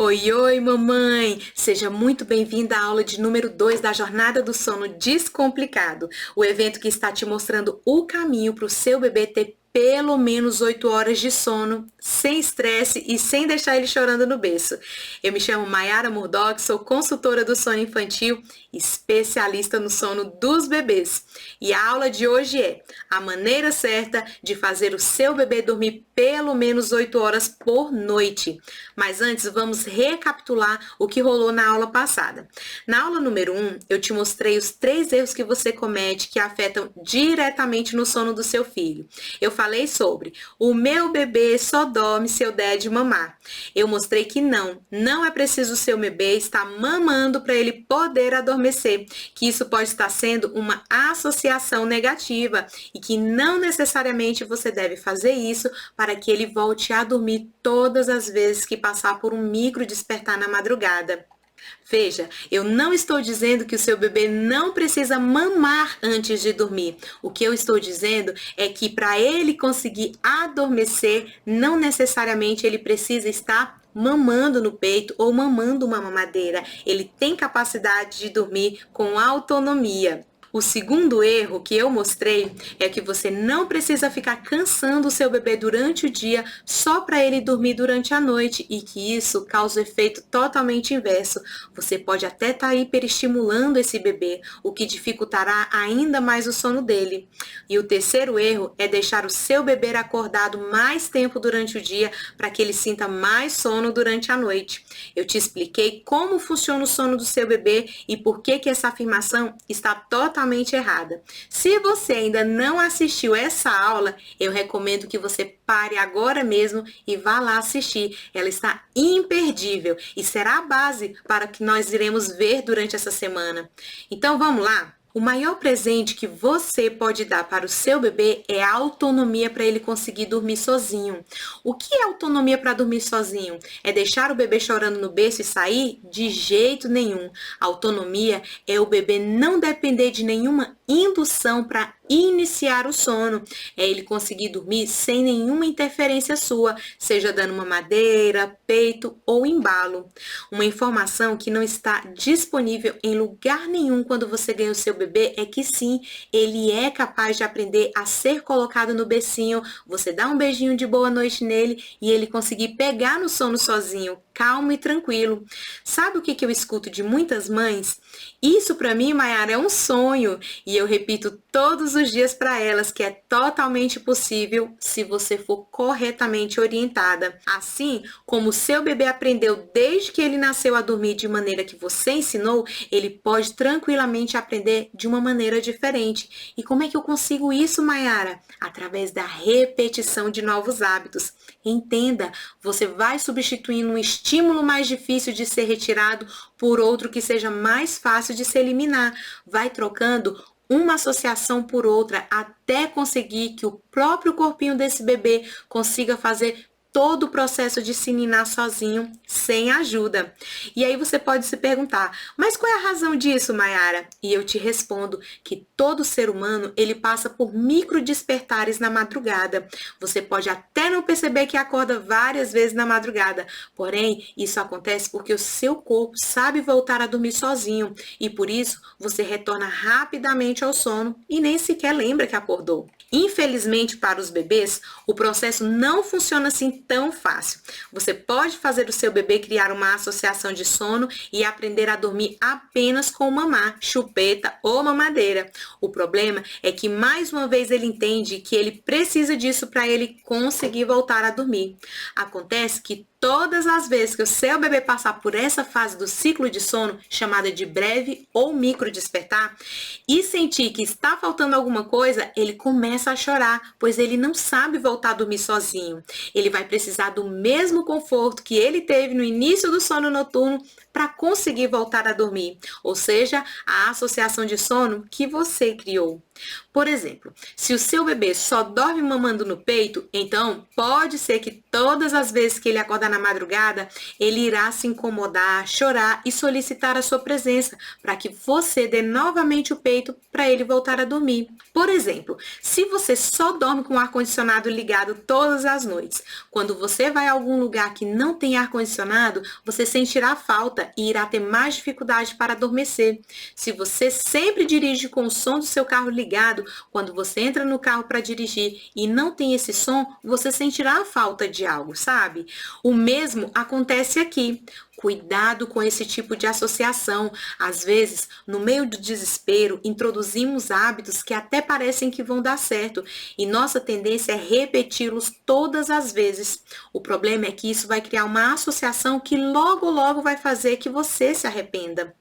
Oi, oi, mamãe! Seja muito bem-vinda à aula de número 2 da Jornada do Sono Descomplicado, o evento que está te mostrando o caminho para o seu bebê ter pelo menos 8 horas de sono, sem estresse e sem deixar ele chorando no berço. Eu me chamo Mayara Murdock, sou consultora do sono infantil, especialista no sono dos bebês. E a aula de hoje é a maneira certa de fazer o seu bebê dormir pelo menos 8 horas por noite. Mas antes, vamos recapitular o que rolou na aula passada. Na aula número 1, eu te mostrei os 3 erros que você comete que afetam diretamente no sono do seu filho. Eu falei sobre o meu bebê só dorme se eu der de mamar. Eu mostrei que não é preciso o seu bebê estar mamando para ele poder adormecer, que isso pode estar sendo uma associação negativa e que não necessariamente você deve fazer isso para que ele volte a dormir todas as vezes que passar por um micro despertar na madrugada. Veja, eu não estou dizendo que o seu bebê não precisa mamar antes de dormir. O que eu estou dizendo é que para ele conseguir adormecer, não necessariamente ele precisa estar mamando no peito ou mamando uma mamadeira. Ele tem capacidade de dormir com autonomia. O segundo erro que eu mostrei é que você não precisa ficar cansando o seu bebê durante o dia só para ele dormir durante a noite e que isso causa o efeito totalmente inverso. Você pode até estar hiperestimulando esse bebê, o que dificultará ainda mais o sono dele. E o terceiro erro é deixar o seu bebê acordado mais tempo durante o dia para que ele sinta mais sono durante a noite. Eu te expliquei como funciona o sono do seu bebê e por que essa afirmação está totalmente errada. Se você ainda não assistiu essa aula, eu recomendo que você pare agora mesmo e vá lá assistir. Ela está imperdível e será a base para o que nós iremos ver durante essa semana. Então vamos lá? O maior presente que você pode dar para o seu bebê é a autonomia para ele conseguir dormir sozinho. O que é autonomia para dormir sozinho? É deixar o bebê chorando no berço e sair? De jeito nenhum. A autonomia é o bebê não depender de nenhuma indução para iniciar o sono. É ele conseguir dormir sem nenhuma interferência sua, seja dando mamadeira, peito ou embalo. Uma informação que não está disponível em lugar nenhum quando você ganha o seu bebê é que sim, ele é capaz de aprender a ser colocado no bercinho, você dá um beijinho de boa noite nele e ele conseguir pegar no sono sozinho, calmo e tranquilo. Sabe o que eu escuto de muitas mães? Isso para mim, Mayara, é um sonho e eu repito todos os dias para elas que é totalmente possível se você for corretamente orientada. Assim como o seu bebê aprendeu desde que ele nasceu a dormir de maneira que você ensinou, ele pode tranquilamente aprender de uma maneira diferente. E como é que eu consigo isso, Mayara? Através da repetição de novos hábitos. Entenda, você vai substituindo um estímulo mais difícil de ser retirado por outro que seja mais fácil de se eliminar. Vai trocando uma associação por outra até conseguir que o próprio corpinho desse bebê consiga fazer todo o processo de se ninar sozinho, sem ajuda. E aí você pode se perguntar, mas qual é a razão disso, Mayara? E eu te respondo que todo ser humano, ele passa por micro despertares na madrugada. Você pode até não perceber que acorda várias vezes na madrugada, porém, isso acontece porque o seu corpo sabe voltar a dormir sozinho e por isso você retorna rapidamente ao sono e nem sequer lembra que acordou. Infelizmente, para os bebês, o processo não funciona assim tão fácil. Você pode fazer o seu bebê criar uma associação de sono e aprender a dormir apenas com mamar, chupeta ou mamadeira. O problema é que mais uma vez ele entende que ele precisa disso para ele conseguir voltar a dormir. Acontece que todas as vezes que o seu bebê passar por essa fase do ciclo de sono, chamada de breve ou micro despertar, e sentir que está faltando alguma coisa, ele começa a chorar, pois ele não sabe voltar a dormir sozinho. Ele vai precisar do mesmo conforto que ele teve no início do sono noturno para conseguir voltar a dormir, ou seja, a associação de sono que você criou. Por exemplo, se o seu bebê só dorme mamando no peito, então pode ser que todas as vezes que ele acordar na madrugada, ele irá se incomodar, chorar e solicitar a sua presença para que você dê novamente o peito para ele voltar a dormir. Por exemplo, se você só dorme com o ar-condicionado ligado todas as noites, quando você vai a algum lugar que não tem ar-condicionado, você sentirá falta e irá ter mais dificuldade para adormecer. Se você sempre dirige com o som do seu carro ligado, quando você entra no carro para dirigir e não tem esse som, você sentirá a falta de algo, sabe? O mesmo acontece aqui. Cuidado com esse tipo de associação. Às vezes, no meio do desespero, introduzimos hábitos que até parecem que vão dar certo e nossa tendência é repeti-los todas as vezes. O problema é que isso vai criar uma associação que logo vai fazer que você se arrependa.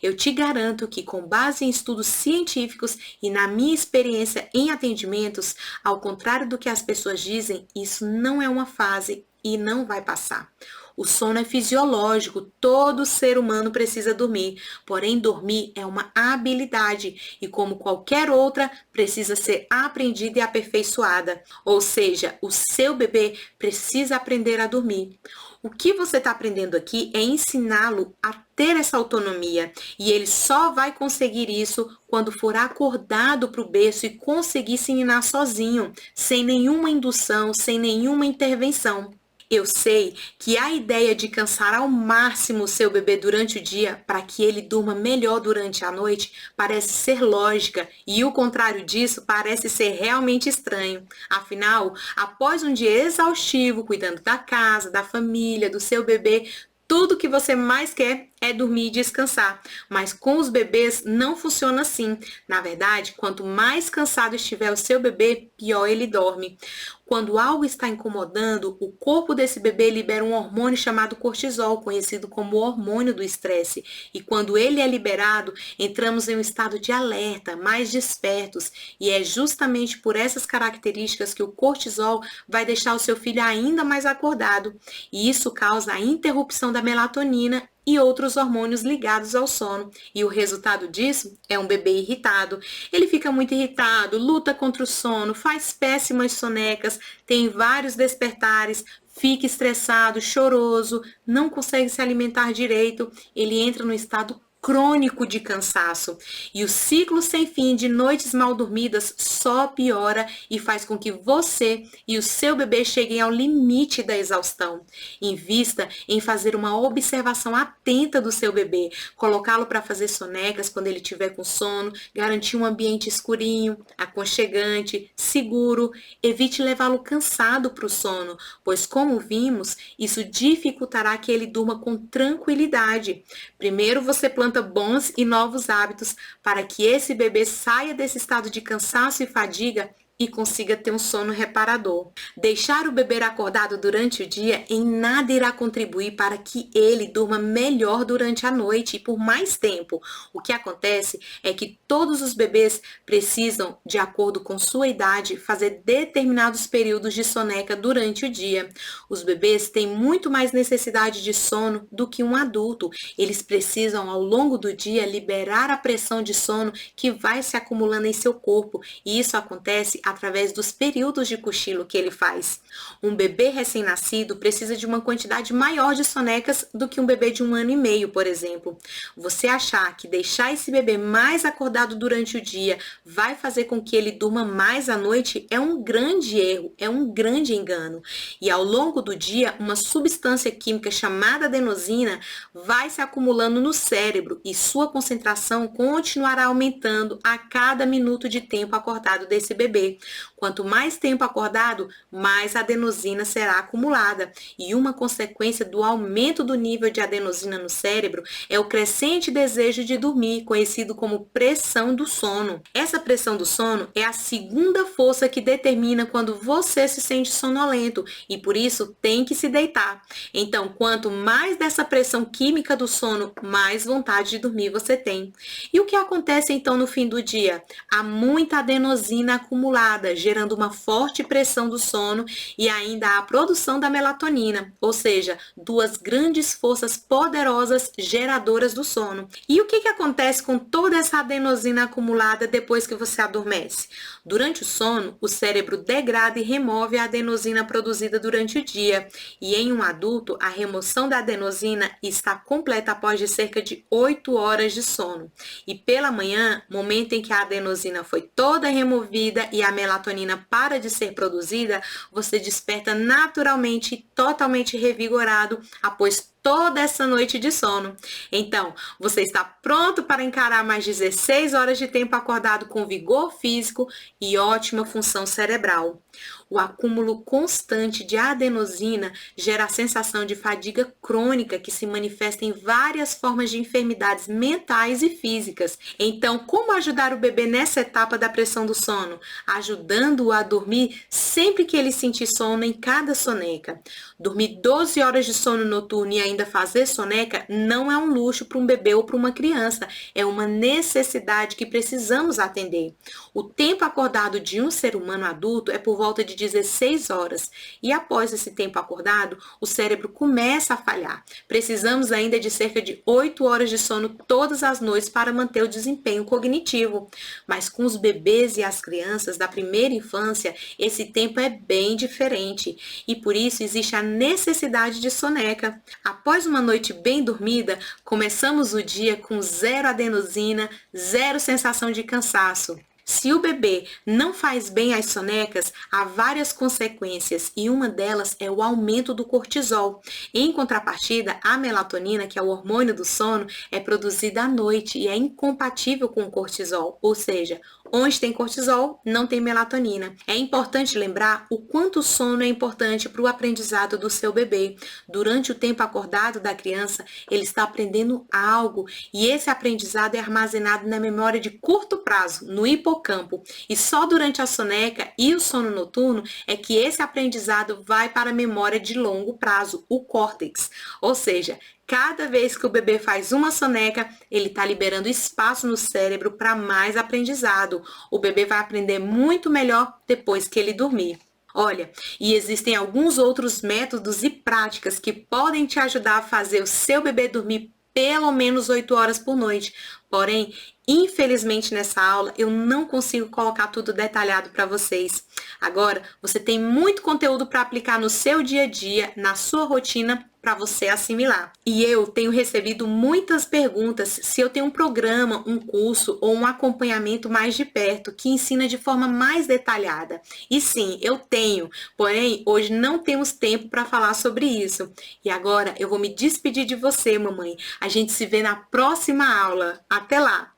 Eu te garanto que, com base em estudos científicos e na minha experiência em atendimentos, ao contrário do que as pessoas dizem, isso não é uma fase e não vai passar. O sono é fisiológico, todo ser humano precisa dormir, porém dormir é uma habilidade e, como qualquer outra, precisa ser aprendida e aperfeiçoada. Ou seja, o seu bebê precisa aprender a dormir. O que você está aprendendo aqui é ensiná-lo a ter essa autonomia e ele só vai conseguir isso quando for acordado para o berço e conseguir se ninar sozinho, sem nenhuma indução, sem nenhuma intervenção. Eu sei que a ideia de cansar ao máximo o seu bebê durante o dia para que ele durma melhor durante a noite parece ser lógica e o contrário disso parece ser realmente estranho. Afinal, após um dia exaustivo cuidando da casa, da família, do seu bebê, tudo que você mais quer é dormir e descansar. Mas com os bebês não funciona assim. Na verdade, quanto mais cansado estiver o seu bebê, pior ele dorme. Quando algo está incomodando, o corpo desse bebê libera um hormônio chamado cortisol, conhecido como hormônio do estresse. E quando ele é liberado, entramos em um estado de alerta, mais despertos. E é justamente por essas características que o cortisol vai deixar o seu filho ainda mais acordado. E isso causa a interrupção da melatonina e outros hormônios ligados ao sono. E o resultado disso é um bebê irritado. Ele fica muito irritado, luta contra o sono, faz péssimas sonecas, tem vários despertares, fica estressado, choroso, não consegue se alimentar direito, ele entra no estado crônico de cansaço. E o ciclo sem fim de noites mal dormidas só piora e faz com que você e o seu bebê cheguem ao limite da exaustão. Invista em fazer uma observação atenta do seu bebê, colocá-lo para fazer sonecas quando ele estiver com sono, garantir um ambiente escurinho, aconchegante, seguro. Evite levá-lo cansado para o sono, pois, como vimos, isso dificultará que ele durma com tranquilidade. Primeiro você planta bons e novos hábitos para que esse bebê saia desse estado de cansaço e fadiga e consiga ter um sono reparador. Deixar o bebê acordado durante o dia em nada irá contribuir para que ele durma melhor durante a noite e por mais tempo. O que acontece é que todos os bebês precisam, de acordo com sua idade, fazer determinados períodos de soneca durante o dia. Os bebês têm muito mais necessidade de sono do que um adulto. Eles precisam, ao longo do dia, liberar a pressão de sono que vai se acumulando em seu corpo, e isso acontece através dos períodos de cochilo que ele faz. Um bebê recém-nascido precisa de uma quantidade maior de sonecas do que um bebê de 1 ano e meio, por exemplo. Você achar que deixar esse bebê mais acordado durante o dia vai fazer com que ele durma mais à noite é um grande erro, é um grande engano. E ao longo do dia, uma substância química chamada adenosina vai se acumulando no cérebro e sua concentração continuará aumentando a cada minuto de tempo acordado desse bebê. Quanto mais tempo acordado, mais adenosina será acumulada. E uma consequência do aumento do nível de adenosina no cérebro é o crescente desejo de dormir, conhecido como pressão do sono. Essa pressão do sono é a segunda força que determina quando você se sente sonolento e por isso tem que se deitar. Então, quanto mais dessa pressão química do sono, mais vontade de dormir você tem. E o que acontece então no fim do dia? Há muita adenosina acumulada, gerando uma forte pressão do sono e ainda a produção da melatonina, ou seja, duas grandes forças poderosas geradoras do sono. E o que acontece com toda essa adenosina acumulada depois que você adormece? Durante o sono, o cérebro degrada e remove a adenosina produzida durante o dia. E em um adulto, a remoção da adenosina está completa após de cerca de 8 horas de sono. E pela manhã, momento em que a adenosina foi toda removida e a melatonina para de ser produzida, você desperta naturalmente e totalmente revigorado após toda essa noite de sono. Então, você está pronto para encarar mais 16 horas de tempo acordado com vigor físico e ótima função cerebral. O acúmulo constante de adenosina gera a sensação de fadiga crônica que se manifesta em várias formas de enfermidades mentais e físicas. Então, como ajudar o bebê nessa etapa da pressão do sono? Ajudando-o a dormir sempre que ele sentir sono em cada soneca. Dormir 12 horas de sono noturno e ainda fazer soneca não é um luxo para um bebê ou para uma criança, é uma necessidade que precisamos atender. O tempo acordado de um ser humano adulto é por volta de 16 horas e após esse tempo acordado, o cérebro começa a falhar. Precisamos ainda de cerca de 8 horas de sono todas as noites para manter o desempenho cognitivo. Mas com os bebês e as crianças da primeira infância, esse tempo é bem diferente e por isso existe a necessidade de soneca. Após uma noite bem dormida, começamos o dia com zero adenosina, zero sensação de cansaço. Se o bebê não faz bem as sonecas, há várias consequências e uma delas é o aumento do cortisol. Em contrapartida, a melatonina, que é o hormônio do sono, é produzida à noite e é incompatível com o cortisol, ou seja, onde tem cortisol, não tem melatonina. É importante lembrar o quanto o sono é importante para o aprendizado do seu bebê. Durante o tempo acordado da criança, ele está aprendendo algo e esse aprendizado é armazenado na memória de curto prazo, no hipocampo. E só durante a soneca e o sono noturno é que esse aprendizado vai para a memória de longo prazo, o córtex. Ou seja, cada vez que o bebê faz uma soneca, ele está liberando espaço no cérebro para mais aprendizado. O bebê vai aprender muito melhor depois que ele dormir. Olha, e existem alguns outros métodos e práticas que podem te ajudar a fazer o seu bebê dormir pelo menos 8 horas por noite. Porém, infelizmente nessa aula eu não consigo colocar tudo detalhado para vocês. Agora, você tem muito conteúdo para aplicar no seu dia a dia, na sua rotina, para você assimilar. E eu tenho recebido muitas perguntas se eu tenho um programa, um curso ou um acompanhamento mais de perto que ensina de forma mais detalhada. E sim, eu tenho, porém hoje não temos tempo para falar sobre isso. E agora eu vou me despedir de você, mamãe. A gente se vê na próxima aula. Até lá!